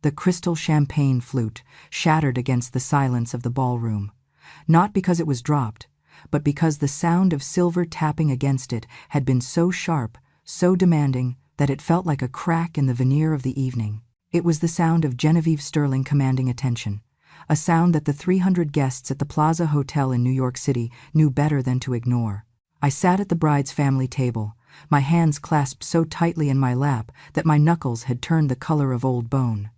The crystal champagne flute shattered against the silence of the ballroom, not because it was dropped, but because the sound of silver tapping against it had been so sharp, so demanding, that it felt like a crack in the veneer of the evening. It was the sound of Genevieve Sterling commanding attention, a sound that the 300 guests at the Plaza Hotel in New York City knew better than to ignore. I sat at the bride's family table, my hands clasped so tightly in my lap that my knuckles had turned the color of old bone.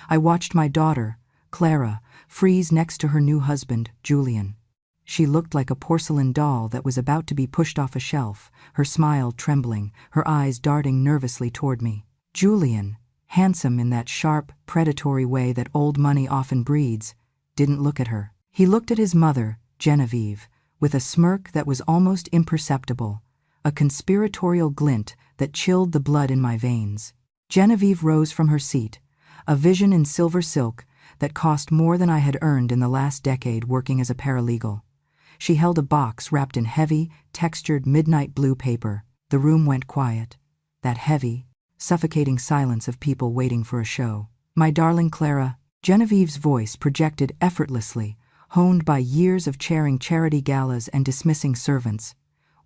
I watched my daughter, Clara, freeze next to her new husband, Julian. She looked like a porcelain doll that was about to be pushed off a shelf, her smile trembling, her eyes darting nervously toward me. Julian, handsome in that sharp, predatory way that old money often breeds, didn't look at her. He looked at his mother, Genevieve, with a smirk that was almost imperceptible, a conspiratorial glint that chilled the blood in my veins. Genevieve rose from her seat, a vision in silver silk that cost more than I had earned in the last decade working as a paralegal. She held a box wrapped in heavy, textured midnight blue paper. The room went quiet, that heavy, suffocating silence of people waiting for a show. "My darling Clara," Genevieve's voice projected effortlessly, honed by years of chairing charity galas and dismissing servants.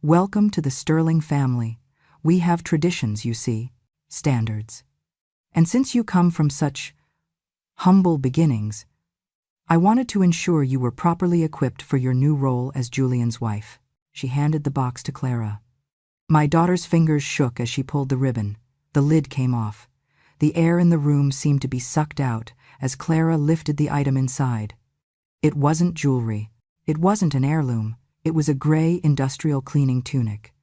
"Welcome to the Sterling family. We have traditions, you see, standards. And since you come from such humble beginnings, I wanted to ensure you were properly equipped for your new role as Julian's wife." She handed the box to Clara. My daughter's fingers shook as she pulled the ribbon. The lid came off. The air in the room seemed to be sucked out as Clara lifted the item inside. It wasn't jewelry. It wasn't an heirloom. It was a gray industrial cleaning tunic,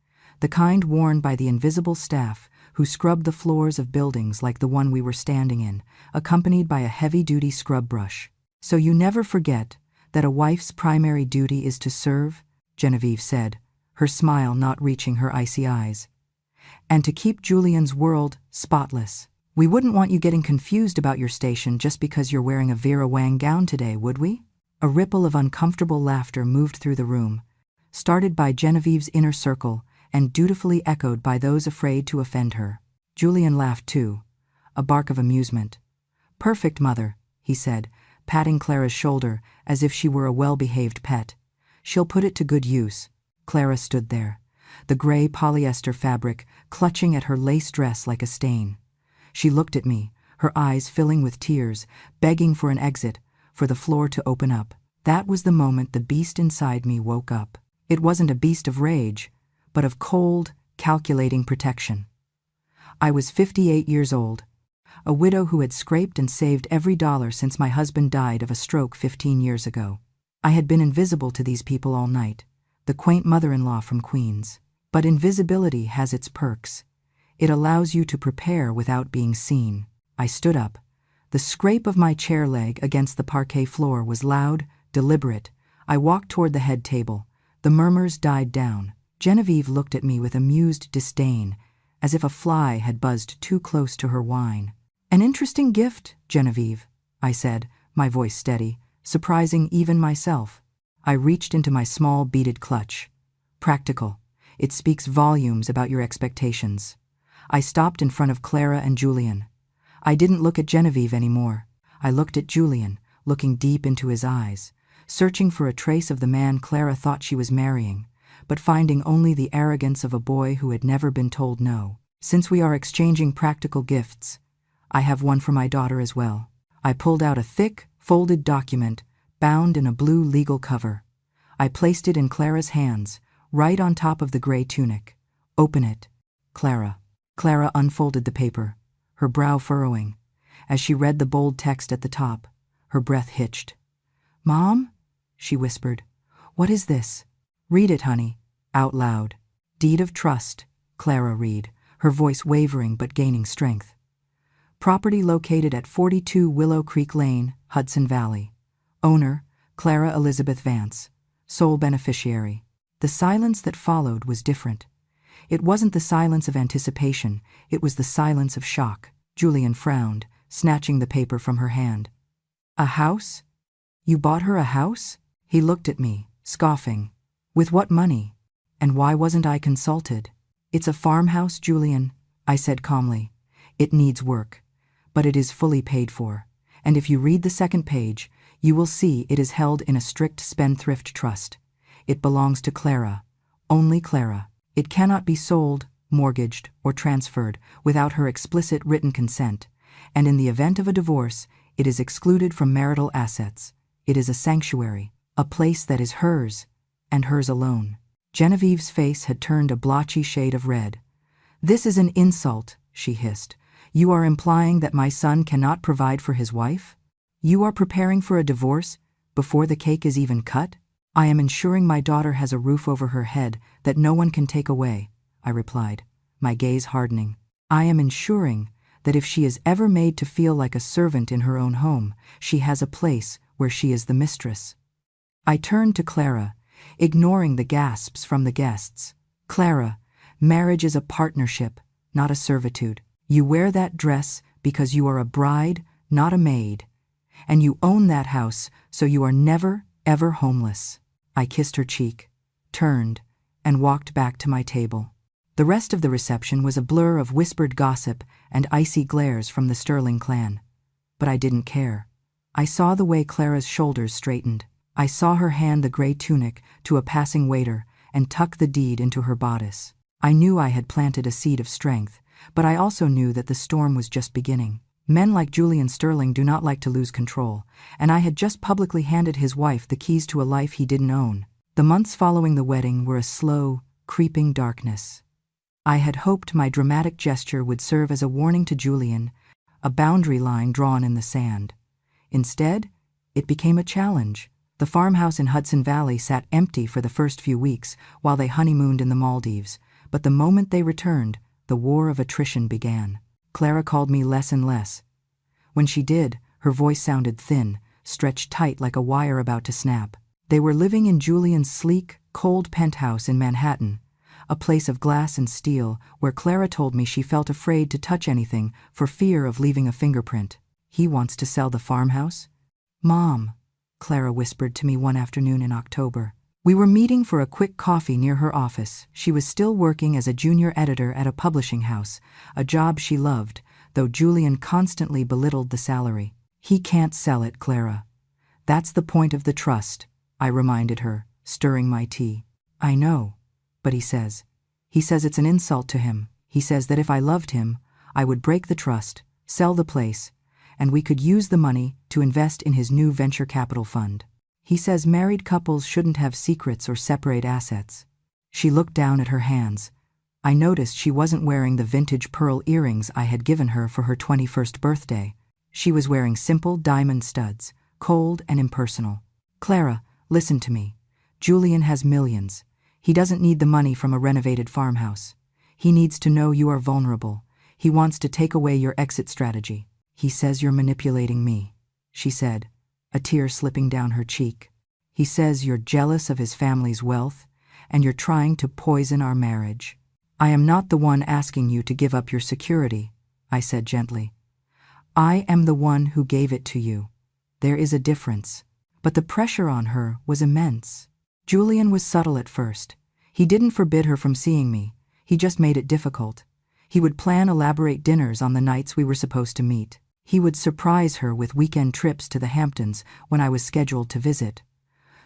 the kind worn by the invisible staff who scrubbed the floors of buildings like the one we were standing in, accompanied by a heavy-duty scrub brush. "So you never forget that a wife's primary duty is to serve," Genevieve said, her smile not reaching her icy eyes. "And to keep Julian's world spotless. We wouldn't want you getting confused about your station just because you're wearing a Vera Wang gown today, would we?" A ripple of uncomfortable laughter moved through the room, started by Genevieve's inner circle and dutifully echoed by those afraid to offend her. Julian laughed too, a bark of amusement. "Perfect, mother," he said, patting Clara's shoulder as if she were a well-behaved pet. "She'll put it to good use." Clara stood there, the gray polyester fabric clutching at her lace dress like a stain. She looked at me, her eyes filling with tears, begging for an exit, for the floor to open up. That was the moment the beast inside me woke up. It wasn't a beast of rage, but of cold, calculating protection. I was 58 years old, a widow who had scraped and saved every dollar since my husband died of a stroke 15 years ago. I had been invisible to these people all night, the quaint mother-in-law from Queens. But invisibility has its perks. It allows you to prepare without being seen. I stood up. The scrape of my chair leg against the parquet floor was loud, deliberate. I walked toward the head table. The murmurs died down. Genevieve looked at me with amused disdain, as if a fly had buzzed too close to her wine. "An interesting gift, Genevieve," I said, my voice steady, surprising even myself. I reached into my small beaded clutch. "Practical. It speaks volumes about your expectations." I stopped in front of Clara and Julian. I didn't look at Genevieve anymore. I looked at Julian, looking deep into his eyes, searching for a trace of the man Clara thought she was marrying, but finding only the arrogance of a boy who had never been told no. "Since we are exchanging practical gifts, I have one for my daughter as well." I pulled out a thick, folded document, bound in a blue legal cover. I placed it in Clara's hands, right on top of the gray tunic. "Open it, Clara." Clara unfolded the paper, her brow furrowing. As she read the bold text at the top, her breath hitched. "Mom?" she whispered. "What is this?" "Read it, honey." Out loud. "Deed of trust," Clara read, her voice wavering but gaining strength. "Property located at 42 Willow Creek Lane, Hudson Valley. Owner, Clara Elizabeth Vance. Sole beneficiary." The silence that followed was different. It wasn't the silence of anticipation, it was the silence of shock. Julian frowned, snatching the paper from her hand. "A house? You bought her a house?" He looked at me, scoffing. "With what money? And why wasn't I consulted?" "It's a farmhouse, Julian," I said calmly. "It needs work. but it is fully paid for. And if you read the second page, you will see it is held in a strict spendthrift trust. It belongs to Clara, only Clara. It cannot be sold, mortgaged, or transferred without her explicit written consent, and in the event of a divorce, it is excluded from marital assets. It is a sanctuary, a place that is hers, and hers alone. Genevieve's face had turned a blotchy shade of red. "This is an insult," she hissed. "You are implying that my son cannot provide for his wife? You are preparing for a divorce before the cake is even cut?" "I am ensuring my daughter has a roof over her head that no one can take away," I replied, my gaze hardening. "I am ensuring that if she is ever made to feel like a servant in her own home, she has a place where she is the mistress." I turned to Clara, ignoring the gasps from the guests. "Clara, marriage is a partnership, not a servitude. You wear that dress because you are a bride, not a maid. And you own that house, so you are never, ever homeless." I kissed her cheek, turned, and walked back to my table. The rest of the reception was a blur of whispered gossip and icy glares from the Sterling clan. But I didn't care. I saw the way Clara's shoulders straightened. I saw her hand the gray tunic to a passing waiter and tuck the deed into her bodice. I knew I had planted a seed of strength, but I also knew that the storm was just beginning. Men like Julian Sterling do not like to lose control, and I had just publicly handed his wife the keys to a life he didn't own. The months following the wedding were a slow, creeping darkness. I had hoped my dramatic gesture would serve as a warning to Julian, a boundary line drawn in the sand. Instead, it became a challenge. The farmhouse in Hudson Valley sat empty for the first few weeks while they honeymooned in the Maldives, but the moment they returned, the war of attrition began. Clara called me less and less. When she did, her voice sounded thin, stretched tight like a wire about to snap. They were living in Julian's sleek, cold penthouse in Manhattan, a place of glass and steel where Clara told me she felt afraid to touch anything for fear of leaving a fingerprint. "He wants to sell the farmhouse?" "Mom," Clara whispered to me one afternoon in October. We were meeting for a quick coffee near her office. She was still working as a junior editor at a publishing house, a job she loved, though Julian constantly belittled the salary. "He can't sell it, Clara. That's the point of the trust," I reminded her, stirring my tea. "I know, but he says it's an insult to him. He says that if I loved him, I would break the trust, sell the place, and we could use the money to invest in his new venture capital fund. He says married couples shouldn't have secrets or separate assets." She looked down at her hands. I noticed she wasn't wearing the vintage pearl earrings I had given her for her 21st birthday. She was wearing simple diamond studs, cold and impersonal. "Clara, listen to me. Julian has millions. He doesn't need the money from a renovated farmhouse. He needs to know you are vulnerable. He wants to take away your exit strategy." "He says you're manipulating me," she said, a tear slipping down her cheek. "He says you're jealous of his family's wealth, and you're trying to poison our marriage." "I am not the one asking you to give up your security," I said gently. "I am the one who gave it to you. There is a difference." But the pressure on her was immense. Julian was subtle at first. He didn't forbid her from seeing me. He just made it difficult. He would plan elaborate dinners on the nights we were supposed to meet. He would surprise her with weekend trips to the Hamptons when I was scheduled to visit.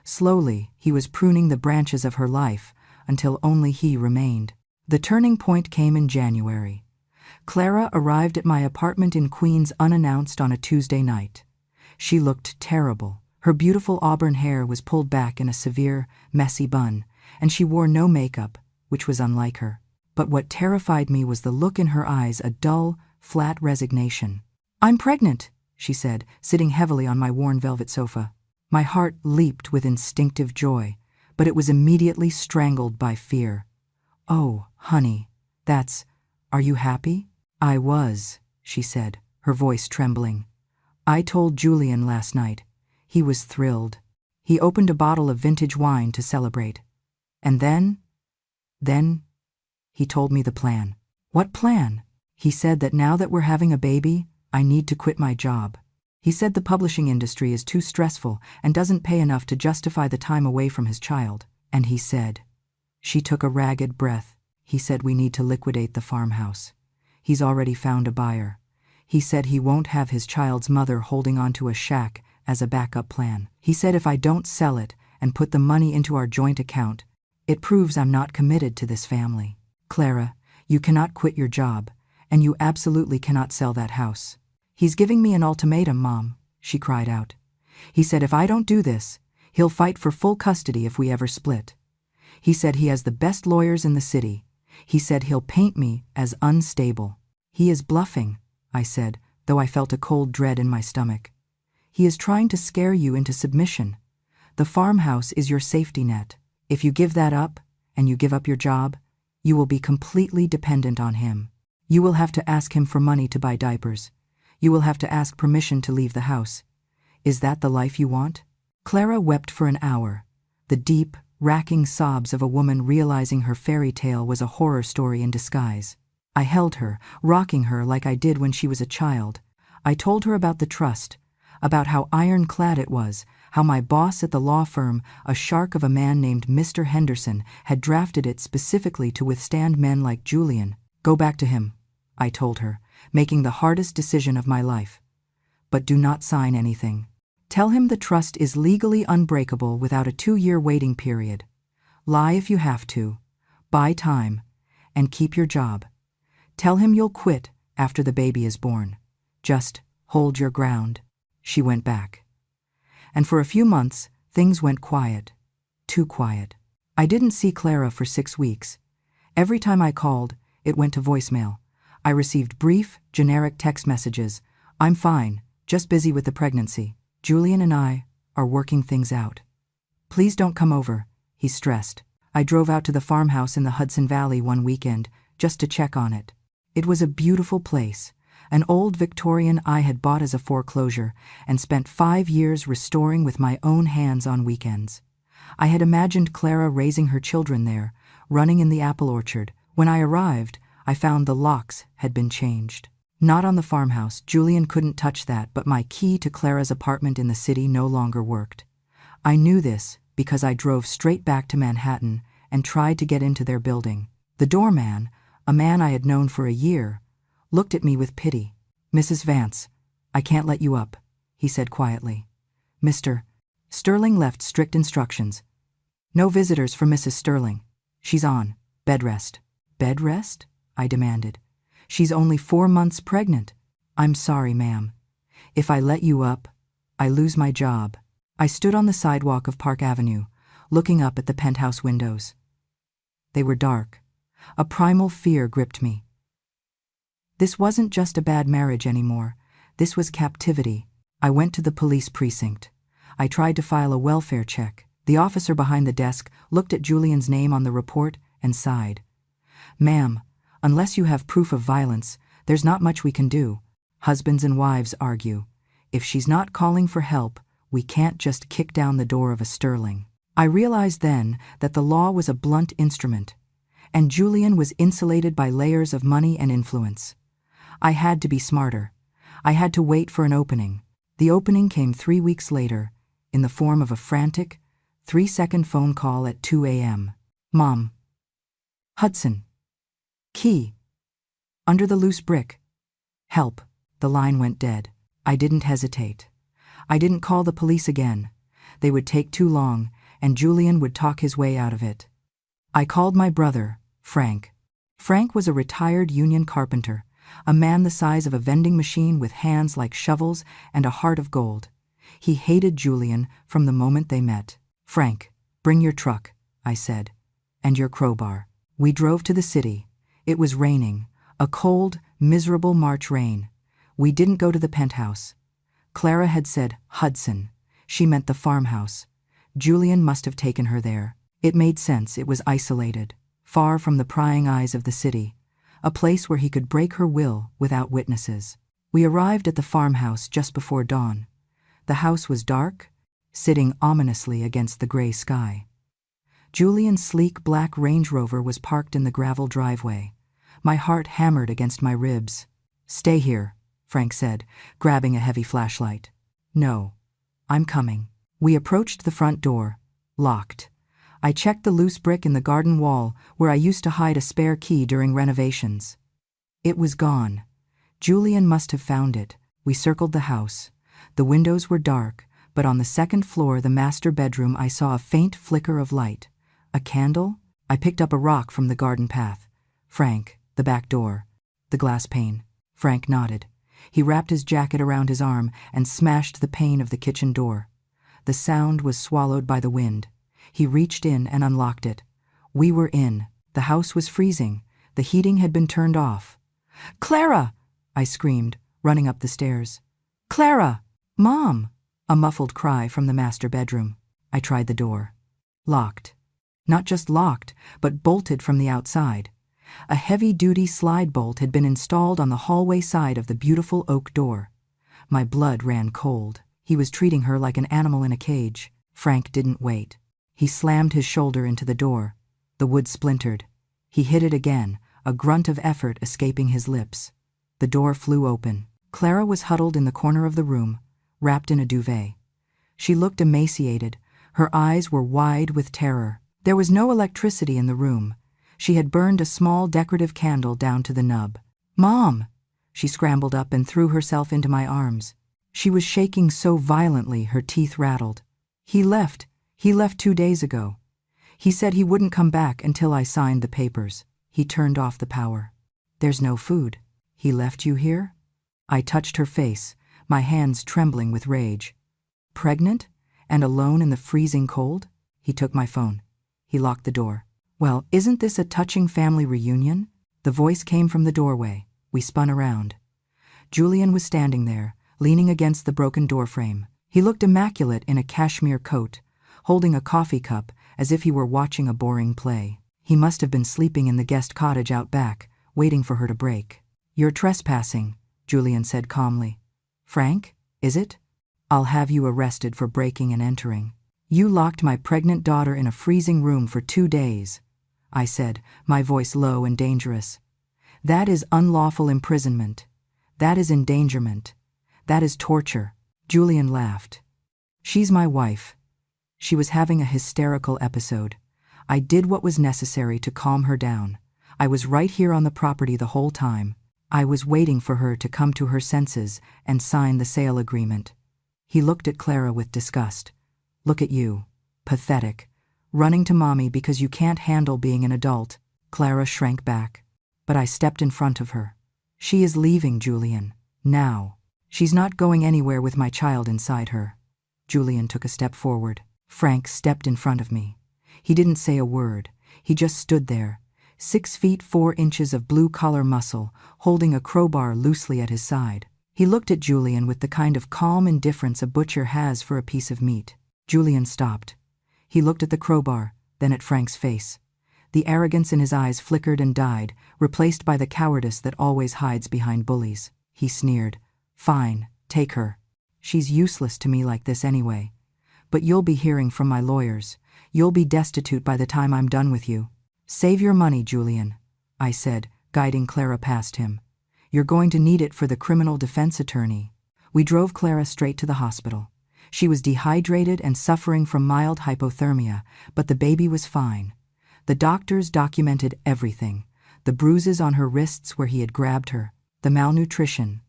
Slowly, he was pruning the branches of her life until only he remained. The turning point came in January. Clara arrived at my apartment in Queens unannounced on a Tuesday night. She looked terrible. Her beautiful auburn hair was pulled back in a severe, messy bun, and she wore no makeup, which was unlike her. But what terrified me was the look in her eyes, a dull, flat resignation. "I'm pregnant," she said, sitting heavily on my worn velvet sofa. My heart leaped with instinctive joy, but it was immediately strangled by fear. "Oh, honey, are you happy?" "I was," she said, her voice trembling. "I told Julian last night. He was thrilled. He opened a bottle of vintage wine to celebrate. And then he told me the plan." "What plan?" "He said that now that we're having a baby, I need to quit my job. He said the publishing industry is too stressful and doesn't pay enough to justify the time away from his child. And he said," she took a ragged breath, "he said we need to liquidate the farmhouse. He's already found a buyer. He said he won't have his child's mother holding onto a shack as a backup plan. He said if I don't sell it and put the money into our joint account, it proves I'm not committed to this family. Clara, you cannot quit your job, and you absolutely cannot sell that house. He's giving me an ultimatum, Mom, she cried out. He said if I don't do this, he'll fight for full custody if we ever split. He said he has the best lawyers in the city. He said he'll paint me as unstable. He is bluffing, I said, though I felt a cold dread in my stomach. He is trying to scare you into submission. The farmhouse is your safety net. If you give that up, and you give up your job, you will be completely dependent on him. You will have to ask him for money to buy diapers. You will have to ask permission to leave the house. Is that the life you want? Clara wept for an hour, the deep, racking sobs of a woman realizing her fairy tale was a horror story in disguise. I held her, rocking her like I did when she was a child. I told her about the trust, about how ironclad it was, how my boss at the law firm, a shark of a man named Mr. Henderson, had drafted it specifically to withstand men like Julian. Go back to him, I told her, making the hardest decision of my life. But do not sign anything. Tell him the trust is legally unbreakable without a 2-year waiting period. Lie if you have to. Buy time. And keep your job. Tell him you'll quit after the baby is born. Just hold your ground. She went back. And for a few months, things went quiet. Too quiet. I didn't see Clara for 6 weeks. Every time I called, it went to voicemail. I received brief, generic text messages. I'm fine, just busy with the pregnancy. Julian and I are working things out. Please don't come over, he stressed. I drove out to the farmhouse in the Hudson Valley one weekend just to check on it. It was a beautiful place, an old Victorian I had bought as a foreclosure and spent 5 years restoring with my own hands on weekends. I had imagined Clara raising her children there, running in the apple orchard. When I arrived, I found the locks had been changed. Not on the farmhouse, Julian couldn't touch that, but my key to Clara's apartment in the city no longer worked. I knew this because I drove straight back to Manhattan and tried to get into their building. The doorman, a man I had known for a year, looked at me with pity. Mrs. Vance, I can't let you up, he said quietly. Mr. Sterling left strict instructions. No visitors for Mrs. Sterling. She's on bed rest. Bed rest? I demanded. She's only 4 months pregnant. I'm sorry, ma'am. If I let you up, I lose my job. I stood on the sidewalk of Park Avenue, looking up at the penthouse windows. They were dark. A primal fear gripped me. This wasn't just a bad marriage anymore. This was captivity. I went to the police precinct. I tried to file a welfare check. The officer behind the desk looked at Julian's name on the report and sighed. Ma'am, unless you have proof of violence, there's not much we can do. Husbands and wives argue. If she's not calling for help, we can't just kick down the door of a Sterling. I realized then that the law was a blunt instrument, and Julian was insulated by layers of money and influence. I had to be smarter. I had to wait for an opening. The opening came 3 weeks later, in the form of a frantic, 3-second phone call at 2 a.m. Mom. Hudson. Key. Under the loose brick. Help. The line went dead. I didn't hesitate. I didn't call the police again. They would take too long, and Julian would talk his way out of it. I called my brother, Frank. Frank was a retired union carpenter, a man the size of a vending machine with hands like shovels and a heart of gold. He hated Julian from the moment they met. Frank, bring your truck, I said, and your crowbar. We drove to the city. It was raining, a cold, miserable March rain. We didn't go to the penthouse. Clara had said Hudson. She meant the farmhouse. Julian must have taken her there. It made sense. It was isolated, far from the prying eyes of the city, a place where he could break her will without witnesses. We arrived at the farmhouse just before dawn. The house was dark, sitting ominously against the gray sky. Julian's sleek black Range Rover was parked in the gravel driveway. My heart hammered against my ribs. Stay here, Frank said, grabbing a heavy flashlight. No, I'm coming. We approached the front door, locked. I checked the loose brick in the garden wall where I used to hide a spare key during renovations. It was gone. Julian must have found it. We circled the house. The windows were dark, but on the second floor, the master bedroom, I saw a faint flicker of light. A candle? I picked up a rock from the garden path. Frank, the back door. The glass pane. Frank nodded. He wrapped his jacket around his arm and smashed the pane of the kitchen door. The sound was swallowed by the wind. He reached in and unlocked it. We were in. The house was freezing. The heating had been turned off. "Clara!" I screamed, running up the stairs. "Clara! Mom!" A muffled cry from the master bedroom. I tried the door. Locked. Not just locked, but bolted from the outside. A heavy-duty slide bolt had been installed on the hallway side of the beautiful oak door. My blood ran cold. He was treating her like an animal in a cage. Frank didn't wait. He slammed his shoulder into the door. The wood splintered. He hit it again, a grunt of effort escaping his lips. The door flew open. Clara was huddled in the corner of the room, wrapped in a duvet. She looked emaciated. Her eyes were wide with terror. There was no electricity in the room. She had burned a small decorative candle down to the nub. "Mom!" She scrambled up and threw herself into my arms. She was shaking so violently her teeth rattled. He left 2 days ago. He said he wouldn't come back until I signed the papers. He turned off the power. There's no food. He left you here?" I touched her face, my hands trembling with rage. Pregnant? And alone in the freezing cold? He took my phone. He locked the door. "Well, isn't this a touching family reunion?" The voice came from the doorway. We spun around. Julian was standing there, leaning against the broken doorframe. He looked immaculate in a cashmere coat, holding a coffee cup as if he were watching a boring play. He must have been sleeping in the guest cottage out back, waiting for her to break. "You're trespassing," Julian said calmly. "Frank, is it? I'll have you arrested for breaking and entering. You locked my pregnant daughter in a freezing room for 2 days," I said, my voice low and dangerous. "That is unlawful imprisonment. That is endangerment. That is torture." Julian laughed. "She's my wife." She was having a hysterical episode. I did what was necessary to calm her down. I was right here on the property the whole time. I was waiting for her to come to her senses and sign the sale agreement. He looked at Clara with disgust. "Look at you. Pathetic. Running to mommy because you can't handle being an adult." Clara shrank back. But I stepped in front of her. "She is leaving, Julian. Now. She's not going anywhere with my child inside her." Julian took a step forward. Frank stepped in front of me. He didn't say a word. He just stood there, 6 feet 4 inches of blue-collar muscle, holding a crowbar loosely at his side. He looked at Julian with the kind of calm indifference a butcher has for a piece of meat. Julian stopped. He looked at the crowbar, then at Frank's face. The arrogance in his eyes flickered and died, replaced by the cowardice that always hides behind bullies. He sneered. "Fine, take her. She's useless to me like this anyway. But you'll be hearing from my lawyers. You'll be destitute by the time I'm done with you." "Save your money, Julian," I said, guiding Clara past him. "You're going to need it for the criminal defense attorney." We drove Clara straight to the hospital. She was dehydrated and suffering from mild hypothermia, but the baby was fine. The doctors documented everything: the bruises on her wrists where he had grabbed her, the malnutrition,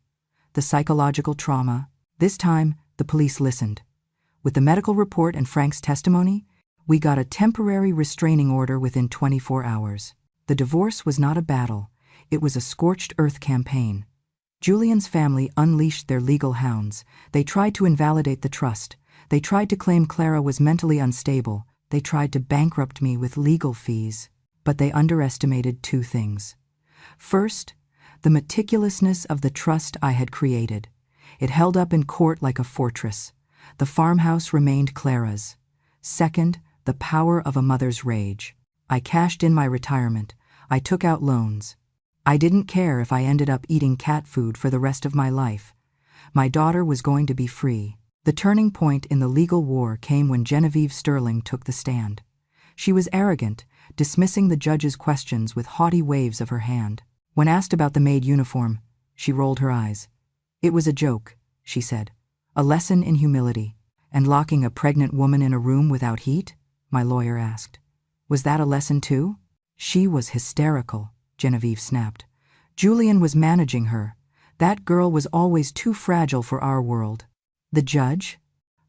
the psychological trauma. This time, the police listened. With the medical report and Frank's testimony, we got a temporary restraining order within 24 hours. The divorce was not a battle. It was a scorched earth campaign. Julian's family unleashed their legal hounds. They tried to invalidate the trust. They tried to claim Clara was mentally unstable. They tried to bankrupt me with legal fees. But they underestimated 2 things. First, the meticulousness of the trust I had created. It held up in court like a fortress. The farmhouse remained Clara's. Second, the power of a mother's rage. I cashed in my retirement. I took out loans. I didn't care if I ended up eating cat food for the rest of my life. My daughter was going to be free. The turning point in the legal war came when Genevieve Sterling took the stand. She was arrogant, dismissing the judge's questions with haughty waves of her hand. When asked about the Maid uniform, she rolled her eyes. "It was a joke," she said. "A lesson in humility." "And locking a pregnant woman in a room without heat?" my lawyer asked. "Was that a lesson too?" "She was hysterical," Genevieve snapped. "Julian was managing her. That girl was always too fragile for our world. The judge,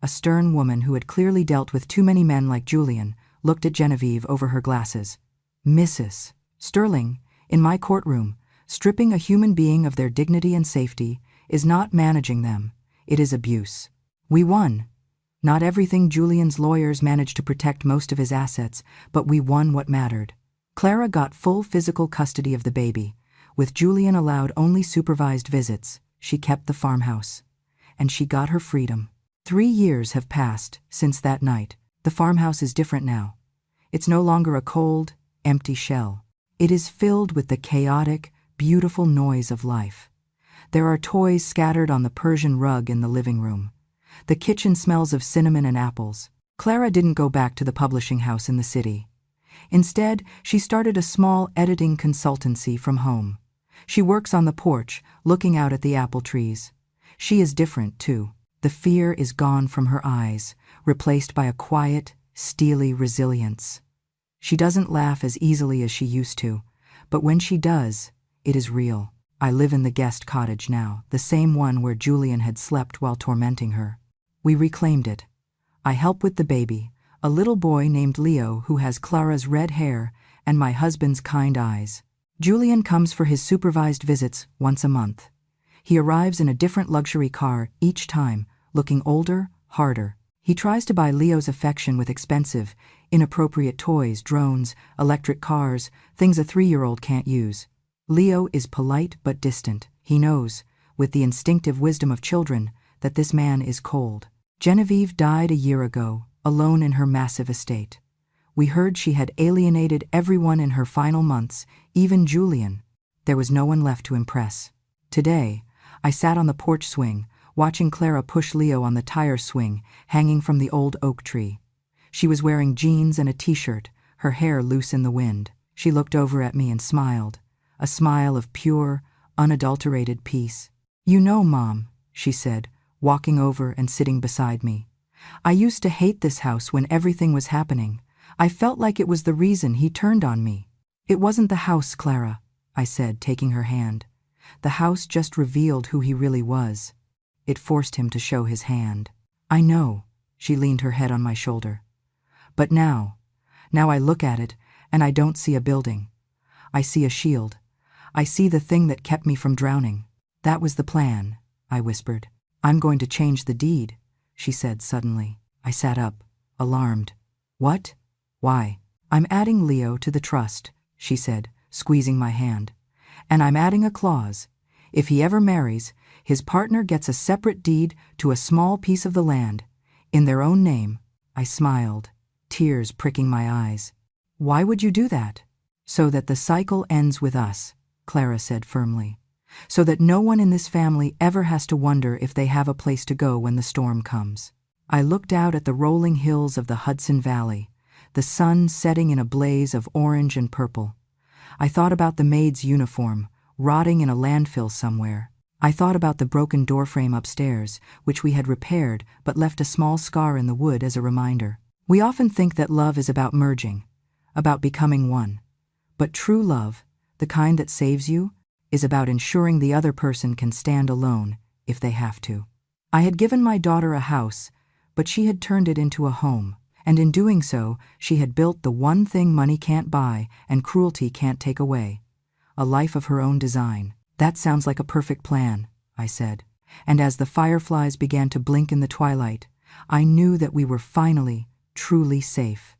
a stern woman who had clearly dealt with too many men like Julian, looked at Genevieve over her glasses. Mrs. Sterling, in my courtroom, stripping a human being of their dignity and safety is not managing them, it is abuse. We won. Not everything. Julian's lawyers managed to protect most of his assets, but we won what mattered. Clara got full physical custody of the baby. With Julian allowed only supervised visits, she kept the farmhouse. And she got her freedom. 3 years have passed since that night. The farmhouse is different now. It's no longer a cold, empty shell. It is filled with the chaotic, beautiful noise of life. There are toys scattered on the Persian rug in the living room. The kitchen smells of cinnamon and apples. Clara didn't go back to the publishing house in the city. Instead, she started a small editing consultancy from home. She works on the porch, looking out at the apple trees. She is different, too. The fear is gone from her eyes, replaced by a quiet, steely resilience. She doesn't laugh as easily as she used to, but when she does, it is real. I live in the guest cottage now, the same one where Julian had slept while tormenting her. We reclaimed it. I help with the baby, a little boy named Leo who has Clara's red hair and my husband's kind eyes. Julian comes for his supervised visits once a month. He arrives in a different luxury car each time, looking older, harder. He tries to buy Leo's affection with expensive, inappropriate toys, drones, electric cars, things a 3-year-old can't use. Leo is polite but distant. He knows, with the instinctive wisdom of children, that this man is cold. Genevieve died a year ago, alone in her massive estate. We heard she had alienated everyone in her final months, even Julian. There was no one left to impress. Today, I sat on the porch swing, watching Clara push Leo on the tire swing, hanging from the old oak tree. She was wearing jeans and a t-shirt, her hair loose in the wind. She looked over at me and smiled, a smile of pure, unadulterated peace. "You know, Mom," she said, walking over and sitting beside me. "I used to hate this house when everything was happening. I felt like it was the reason he turned on me." "It wasn't the house, Clara," I said, taking her hand. "The house just revealed who he really was. It forced him to show his hand." "I know," she leaned her head on my shoulder. "But now I look at it, and I don't see a building. I see a shield. I see the thing that kept me from drowning." "That was the plan," I whispered. "I'm going to change the deed," she said suddenly. I sat up, alarmed. "What? Why?" "I'm adding Leo to the trust," she said, squeezing my hand. "And I'm adding a clause. If he ever marries, his partner gets a separate deed to a small piece of the land, in their own name." I smiled, tears pricking my eyes. "Why would you do that?" "So that the cycle ends with us," Clara said firmly. "So that no one in this family ever has to wonder if they have a place to go when the storm comes." I looked out at the rolling hills of the Hudson Valley, the sun setting in a blaze of orange and purple. I thought about the maid's uniform, rotting in a landfill somewhere. I thought about the broken doorframe upstairs, which we had repaired but left a small scar in the wood as a reminder. We often think that love is about merging, about becoming one. But true love, the kind that saves you, is about ensuring the other person can stand alone if they have to. I had given my daughter a house, but she had turned it into a home. And in doing so, she had built the one thing money can't buy and cruelty can't take away: a life of her own design. "That sounds like a perfect plan," I said. And as the fireflies began to blink in the twilight, I knew that we were finally, truly safe.